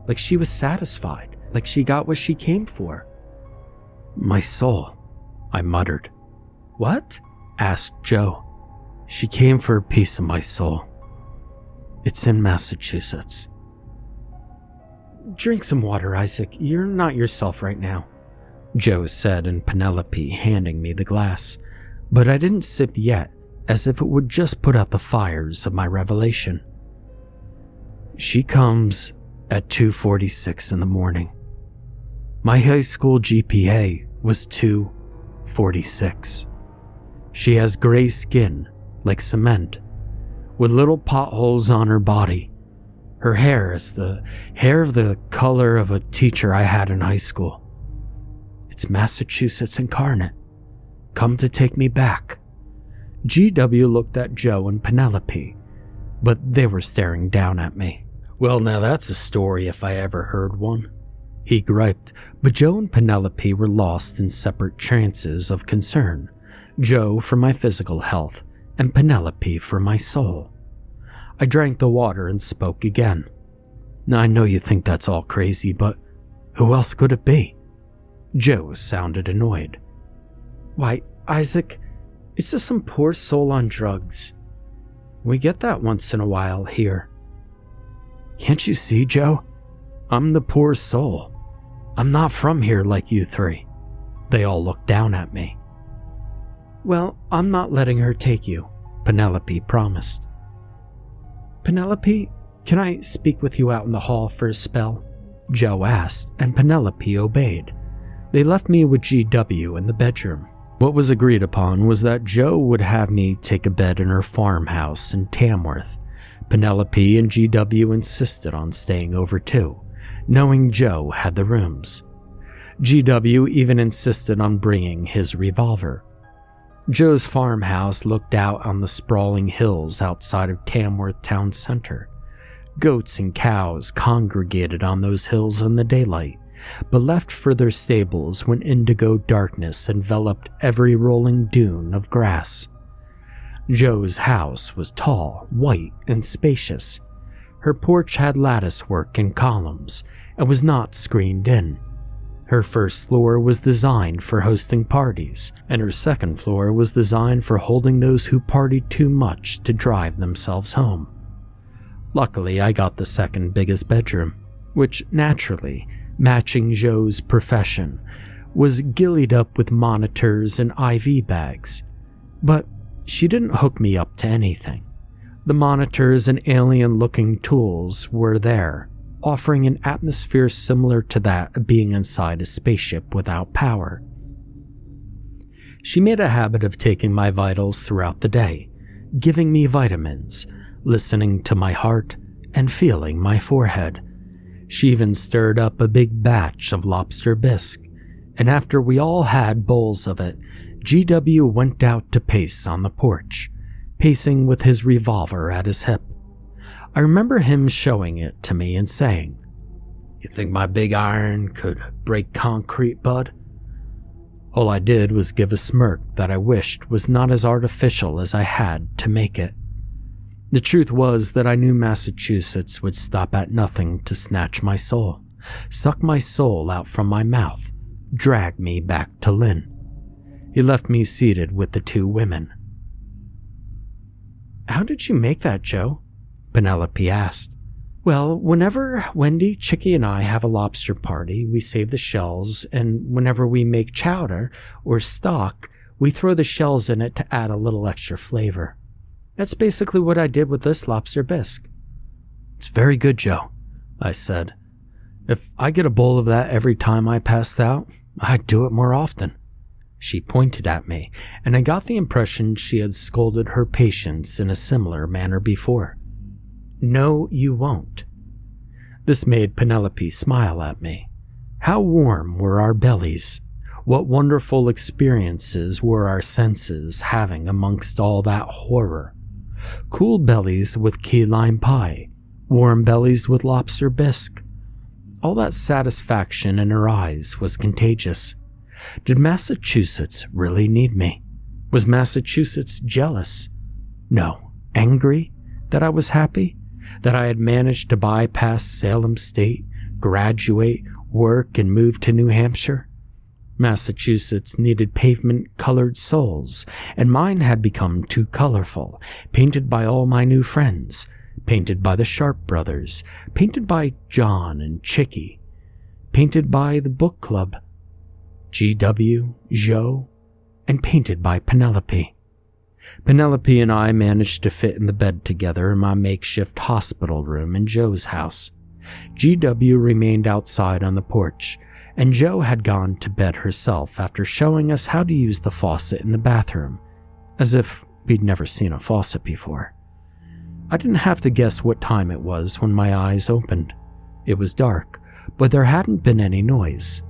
Like she was satisfied, like she got what she came for. My soul, I muttered. What? Asked Joe. She came for a piece of my soul. It's in Massachusetts. Drink some water, Isaac. You're not yourself right now, Joe said, and Penelope handing me the glass. But I didn't sip yet, as if it would just put out the fires of my revelation. She comes at 2:46 in the morning. My high school GPA was 246. She has gray skin, like cement, with little potholes on her body. Her hair is the hair of the color of a teacher I had in high school. It's Massachusetts incarnate, come to take me back. GW looked at Joe and Penelope, but they were staring down at me. Well, now that's a story if I ever heard one, he griped, but Joe and Penelope were lost in separate trances of concern. Joe for my physical health, and Penelope for my soul. I drank the water and spoke again. Now, I know you think that's all crazy, but who else could it be? Joe sounded annoyed. Why, Isaac, it's just some poor soul on drugs. We get that once in a while here. Can't you see, Joe? I'm the poor soul. I'm not from here like you three. They all looked down at me. Well, I'm not letting her take you, Penelope promised. Penelope, can I speak with you out in the hall for a spell? Joe asked, and Penelope obeyed. They left me with GW in the bedroom. What was agreed upon was that Joe would have me take a bed in her farmhouse in Tamworth. Penelope and GW insisted on staying over too, knowing Joe had the rooms. GW even insisted on bringing his revolver. Joe's farmhouse looked out on the sprawling hills outside of Tamworth town center. Goats and cows congregated on those hills in the daylight, but left for their stables when indigo darkness enveloped every rolling dune of grass. Joe's house was tall, white, and spacious. Her porch had latticework and columns, and was not screened in. Her first floor was designed for hosting parties, and her second floor was designed for holding those who partied too much to drive themselves home. Luckily, I got the second biggest bedroom, which naturally, matching Joe's profession, was gillied up with monitors and IV bags. But she didn't hook me up to anything. The monitors and alien-looking tools were there, offering an atmosphere similar to that of being inside a spaceship without power. She made a habit of taking my vitals throughout the day, giving me vitamins, listening to my heart, and feeling my forehead. She even stirred up a big batch of lobster bisque, and after we all had bowls of it, GW went out to pace on the porch, pacing with his revolver at his hip. I remember him showing it to me and saying, "You think my big iron could break concrete, bud?" All I did was give a smirk that I wished was not as artificial as I had to make it. The truth was that I knew Massachusetts would stop at nothing to snatch my soul, suck my soul out from my mouth, drag me back to Lynn. He left me seated with the two women. "How did you make that, Joe?" Penelope asked. "Well, whenever Wendy, Chicky, and I have a lobster party, we save the shells, and whenever we make chowder or stock, we throw the shells in it to add a little extra flavor. That's basically what I did with this lobster bisque." "It's very good, Joe," I said. "If I get a bowl of that every time I passed out, I'd do it more often." She pointed at me, and I got the impression she had scolded her patients in a similar manner before. "No, you won't." This made Penelope smile at me. How warm were our bellies? What wonderful experiences were our senses having amongst all that horror? Cool bellies with key lime pie, warm bellies with lobster bisque. All that satisfaction in her eyes was contagious. Did Massachusetts really need me? Was Massachusetts jealous? No. Angry that I was happy? That I had managed to bypass Salem State, graduate, work, and move to New Hampshire? Massachusetts needed pavement-colored souls, and mine had become too colorful, painted by all my new friends, painted by the Sharp brothers, painted by John and Chicky, painted by the book club, GW, Joe, and painted by Penelope. Penelope and I managed to fit in the bed together in my makeshift hospital room in Joe's house. GW remained outside on the porch, and Joe had gone to bed herself after showing us how to use the faucet in the bathroom, as if we'd never seen a faucet before. I didn't have to guess what time it was when my eyes opened. It was dark, but there hadn't been any noise.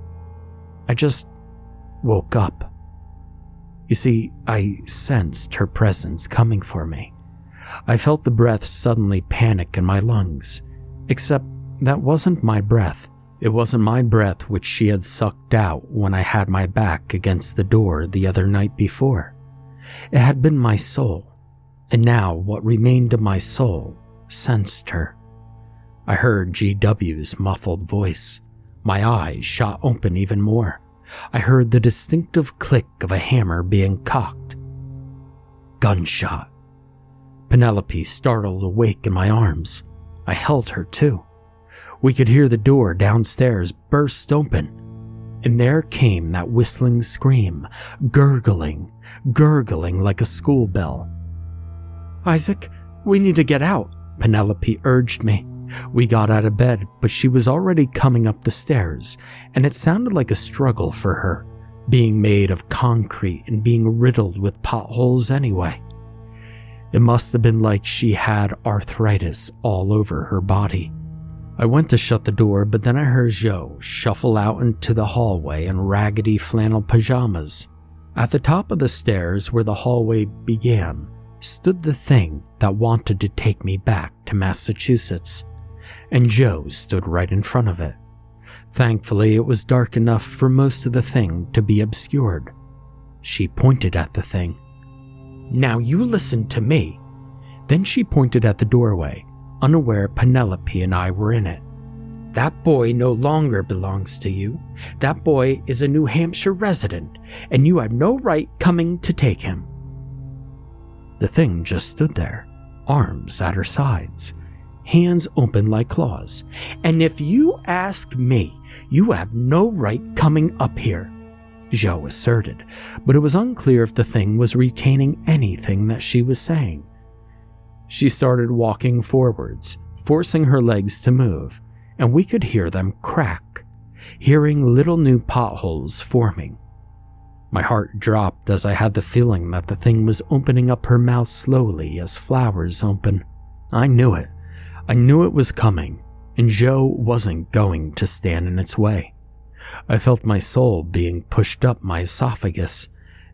I just woke up. You see, I sensed her presence coming for me. I felt the breath suddenly panic in my lungs, except that wasn't my breath. It wasn't my breath which she had sucked out when I had my back against the door the other night before. It had been my soul, and now what remained of my soul sensed her. I heard GW's muffled voice. My eyes shot open even more. I heard the distinctive click of a hammer being cocked. Gunshot. Penelope startled awake in my arms. I held her too. We could hear the door downstairs burst open, and there came that whistling scream, gurgling like a school bell. "Isaac, we need to get out," Penelope urged me. We got out of bed, but she was already coming up the stairs, and it sounded like a struggle for her, being made of concrete and being riddled with potholes anyway. It must have been like she had arthritis all over her body. I went to shut the door, but then I heard Joe shuffle out into the hallway in raggedy flannel pajamas. At the top of the stairs where the hallway began stood the thing that wanted to take me back to Massachusetts, and Joe stood right in front of it. Thankfully, it was dark enough for most of the thing to be obscured. She pointed at the thing. "Now you listen to me." Then she pointed at the doorway, unaware Penelope and I were in it. "That boy no longer belongs to you. That boy is a New Hampshire resident, and you have no right coming to take him." The thing just stood there, arms at her sides, hands open like claws. "And if you ask me, you have no right coming up here," Joe asserted, but it was unclear if the thing was retaining anything that she was saying. She started walking forwards, forcing her legs to move, and we could hear them crack, hearing little new potholes forming. My heart dropped as I had the feeling that the thing was opening up her mouth slowly as flowers open. I knew it. I knew it was coming, and Joe wasn't going to stand in its way. I felt my soul being pushed up my esophagus,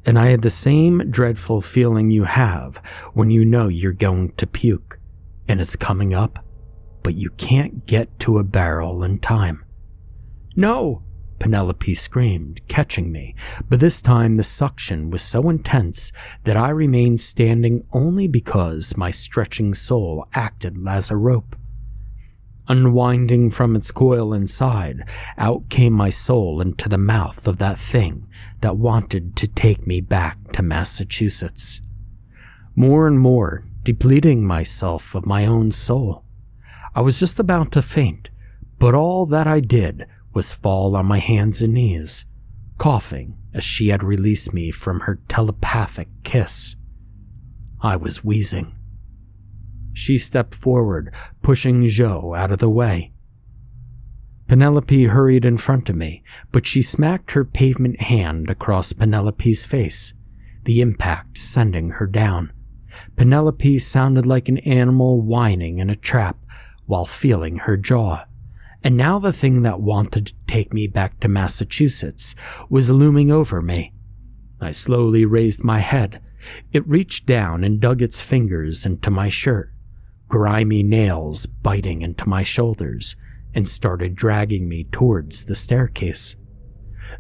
and I had the same dreadful feeling you have when you know you're going to puke, and it's coming up, but you can't get to a barrel in time. "No!" Penelope screamed, catching me, but this time the suction was so intense that I remained standing only because my stretching soul acted as a rope. Unwinding from its coil inside, out came my soul into the mouth of that thing that wanted to take me back to Massachusetts. More and more, depleting myself of my own soul. I was just about to faint, but all that I did was fall on my hands and knees, coughing as she had released me from her telepathic kiss. I was wheezing. She stepped forward, pushing Joe out of the way. Penelope hurried in front of me, but she smacked her pavement hand across Penelope's face, the impact sending her down. Penelope sounded like an animal whining in a trap while feeling her jaw. And now the thing that wanted to take me back to Massachusetts was looming over me. I slowly raised my head. It reached down and dug its fingers into my shirt, grimy nails biting into my shoulders, and started dragging me towards the staircase.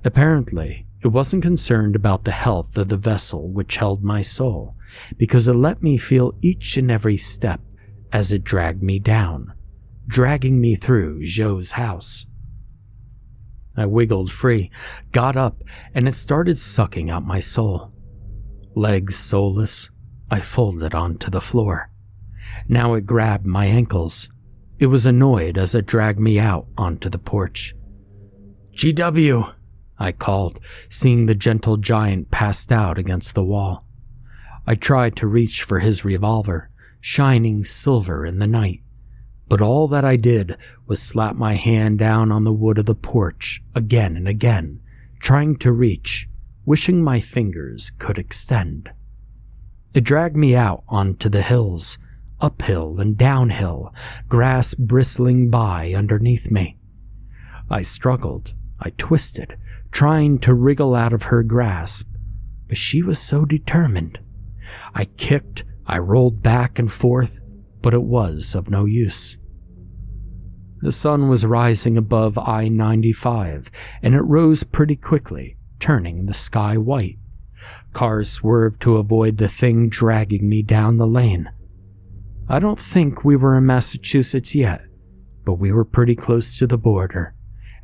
Apparently, it wasn't concerned about the health of the vessel which held my soul, because it let me feel each and every step as it dragged me down, dragging me through Joe's house. I wiggled free, got up, and it started sucking out my soul. Legs soulless, I folded onto the floor. Now it grabbed my ankles. It was annoyed as it dragged me out onto the porch. "GW!" I called, seeing the gentle giant passed out against the wall. I tried to reach for his revolver, shining silver in the night, but all that I did was slap my hand down on the wood of the porch again and again, trying to reach, wishing my fingers could extend. It dragged me out onto the hills, uphill and downhill, grass bristling by underneath me. I struggled, I twisted, trying to wriggle out of her grasp, but she was so determined. I kicked, I rolled back and forth, but it was of no use. The sun was rising above I-95, and it rose pretty quickly, turning the sky white. Cars swerved to avoid the thing dragging me down the lane. I don't think we were in Massachusetts yet, but we were pretty close to the border,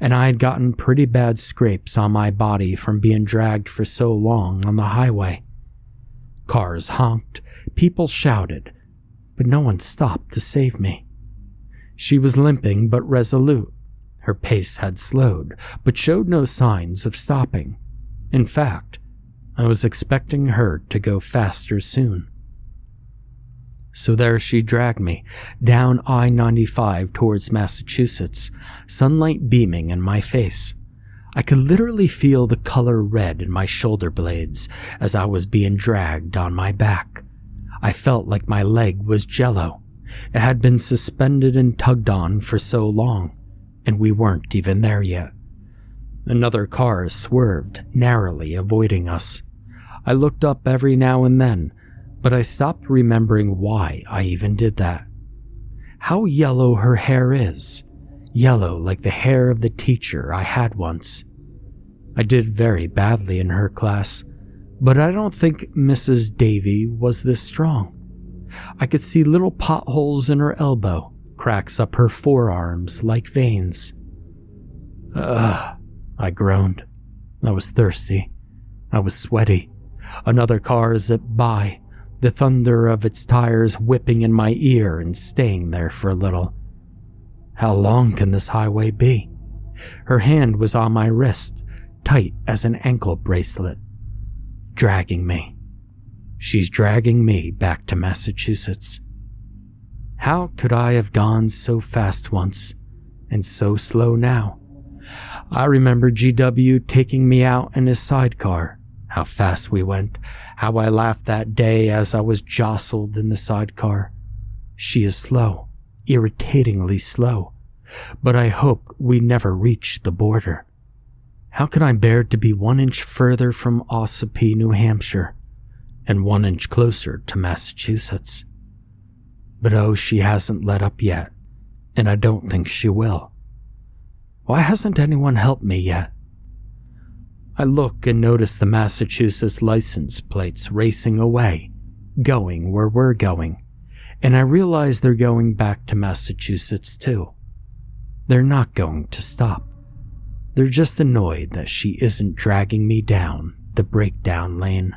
and I had gotten pretty bad scrapes on my body from being dragged for so long on the highway. Cars honked, people shouted, but no one stopped to save me. She was limping but resolute. Her pace had slowed, but showed no signs of stopping. In fact, I was expecting her to go faster soon. So there she dragged me, down I-95 towards Massachusetts, sunlight beaming in my face. I could literally feel the color red in my shoulder blades as I was being dragged on my back. I felt like my leg was jello. It had been suspended and tugged on for so long, and we weren't even there yet. Another car swerved, narrowly avoiding us. I looked up every now and then, but I stopped remembering why I even did that. How yellow her hair is. Yellow like the hair of the teacher I had once. I did very badly in her class, but I don't think Mrs. Davy was this strong. I could see little potholes in her elbow, cracks up her forearms like veins. Ugh, I groaned. I was thirsty. I was sweaty. Another car zipped by, the thunder of its tires whipping in my ear and staying there for a little. How long can this highway be? Her hand was on my wrist, tight as an ankle bracelet, dragging me. She's dragging me back to Massachusetts. How could I have gone so fast once, and so slow now? I remember GW taking me out in his sidecar, how fast we went, how I laughed that day as I was jostled in the sidecar. She is slow, irritatingly slow, but I hope we never reach the border. How can I bear to be 1 inch further from Ossipee, New Hampshire, and 1 inch closer to Massachusetts? But oh, she hasn't let up yet, and I don't think she will. Why hasn't anyone helped me yet? I look and notice the Massachusetts license plates racing away, going where we're going, and I realize they're going back to Massachusetts too. They're not going to stop. They're just annoyed that she isn't dragging me down the breakdown lane.